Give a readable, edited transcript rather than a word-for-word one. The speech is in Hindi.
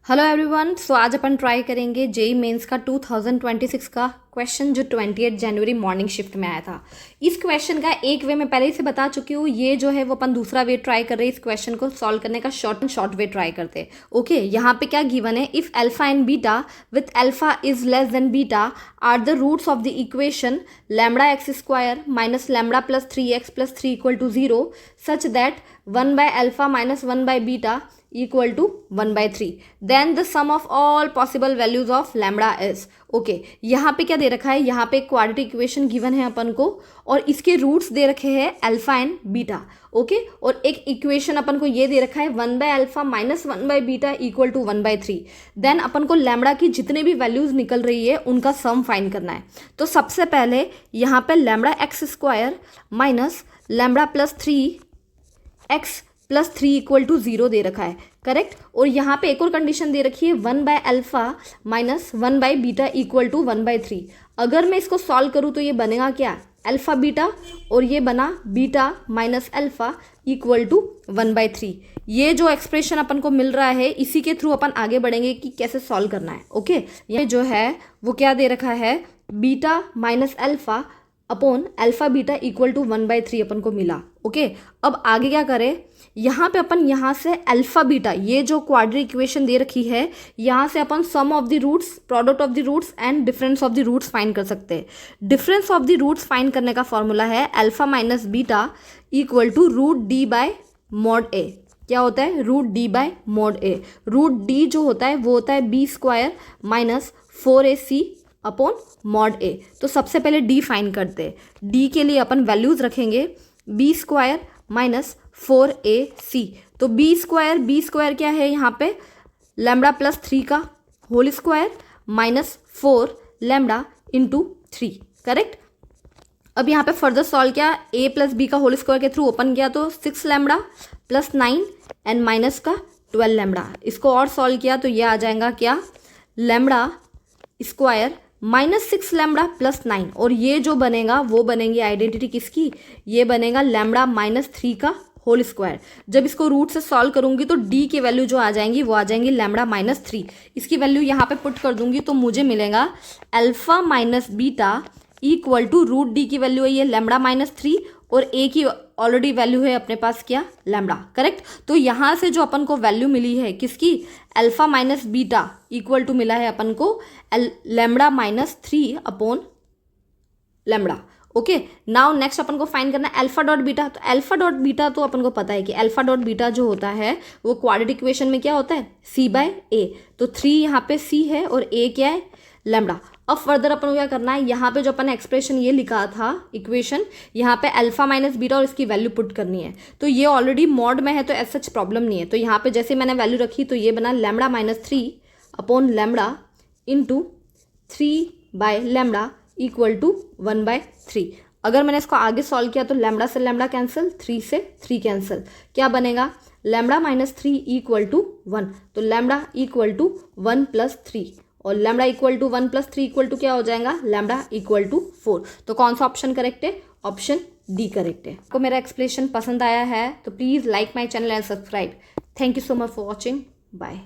Hello everyone. सो आज अपन ट्राई करेंगे जेई मेंस का 2026 का क्वेश्चन जो 28 जनवरी मॉर्निंग शिफ्ट में आया था। इस क्वेश्चन का एक वे मैं पहले ही से बता चुकी हूँ। ये जो है वो अपन दूसरा वे ट्राई कर रहे हैं इस क्वेश्चन को सॉल्व करने का, शॉर्ट वे ट्राई करते हैं। ओके, यहाँ पे क्या गिवन है, if alpha and beta with alpha is less than beta are the roots of the equation lambda x square minus lambda plus 3x plus 3 equal to 0 such that 1 by alpha minus 1 by beta equal to 1/3 then the sum of all possible values of lambda is okay यहाँ पे क्या दे रखा है, यहाँ पे क्वाड्रेटिक इक्वेशन गिवन है अपन को और इसके रूट्स दे रखे हैं अल्फा एंड बीटा। ओके, और एक इक्वेशन अपन को ये दे रखा है 1 by alpha minus 1 by beta equal to 1/3। Then अपन को लैम्बडा की जितने भी वैल्यूज निकल रही है उनका सम फाइंड करना है। तो सबसे पहले यहाँ पे lambda x square minus lambda plus 3x plus 3 equal to 0 दे रखा है, करेक्ट। और यहाँ पे एक और कंडीशन दे रखी है 1 by alpha minus 1 by beta equal to 1/3। अगर मैं इसको सॉल्व करूँ तो ये बनेगा क्या, अल्फा बीटा, और ये बना beta minus alpha equal to 1/3। ये जो एक्सप्रेशन अपन को मिल रहा है इसी के थ्रू अपन आगे बढ़ेंगे कि कैसे सॉल्व करना है। ओके, ये जो है वो क्या दे रखा है, beta minus alpha upon alpha beta equal to 1/3 अपन को मिला। ओके, अब आगे क्या करें, यहाँ पे अपन यहाँ से अल्फा बीटा, ये जो क्वाड्रेटिक इक्वेशन दे रखी है यहाँ से अपन sum of the roots, product of the roots and difference of the roots find कर सकते हैं। Difference of the roots find करने का फॉर्मूला है alpha minus beta equal to root D by mod A. क्या होता है, root D by mod A. Root D जो होता है वो होता है B square minus 4ac upon mod A. तो सबसे पहले डी फाइंड करते हैं। डी के लिए अपन वैल्यूज रखेंगे बी स्क्वायर माइनस 4ac। तो बी स्क्वायर क्या है, यहाँ पे लैम्बडा प्लस 3 का whole square minus 4 lambda into 3, correct. अब यहाँ पे फर्दर सॉल्व किया, a प्लस बी का होल स्क्वायर के थ्रू ओपन किया तो 6 लैम्बडा प्लस 9 एंड माइनस का 12 लैम्बडा। इसको और सॉल्व किया तो ये आ जाएगा क्या, lambda square minus 6 lambda plus 9, और ये जो बनेगा वो बनेगी आइडेंटिटी किसकी, ये बनेगा लैम्बडा माइनस 3 का होल स्क्वायर। जब इसको रूट से सॉल्व करूंगी तो डी की वैल्यू जो आ जाएंगी वो आ जाएंगी लैम्बडा माइनस 3। इसकी वैल्यू यहाँ पे पुट कर दूंगी तो मुझे मिलेगा alpha minus beta equal to root D की वैल्यू है ये लैम्बडा माइनस 3 और ए की ऑलरेडी वैल्यू है अपने पास क्या, लैम्बडा, करेक्ट। तो यहाँ से जो अपन को वैल्यू मिली है किसकी, alpha minus beta equal to मिला है अपन को lambda minus 3 upon lambda. Okay, now next अपन को फाइंड करना है अल्फा डॉट बीटा। तो अल्फा डॉट बीटा तो अपन को पता है कि अल्फा डॉट बीटा जो होता है वो क्वाड्रेटिक इक्वेशन में क्या होता है, c बाय ए। तो 3 यहाँ पे c है और a क्या है, लैम्बडा। अब फर्दर अपन को क्या करना है, यहाँ पे जो अपन एक्सप्रेशन ये लिखा था इक्वेशन, यहाँ पे अल्फा माइनस बीटा और इसकी वैल्यू पुट करनी है। तो ये ऑलरेडी मॉड में है तो एज सच प्रॉब्लम नहीं है। तो यहाँ पे जैसे मैंने वैल्यू रखी तो ये बना lambda minus 3 upon lambda into 3 by lambda equal to 1/3। अगर मैंने इसको आगे सॉल्व किया तो लैम्बडा से लैम्बडा कैंसिल, 3 से 3 कैंसिल, क्या बनेगा लैम्बडा माइनस 3 इक्वल टू 1। तो लैम्बडा इक्वल टू 1 प्लस 3 और lambda equal to 1 plus 3 equal to क्या हो जाएगा, लैम्बडा इक्वल टू 4। तो कौन सा ऑप्शन करेक्ट है, ऑप्शन डी करेक्ट है। आपको मेरा एक्सप्लेनेशन पसंद आया है तो please like my channel and subscribe. Thank you so much for watching, bye.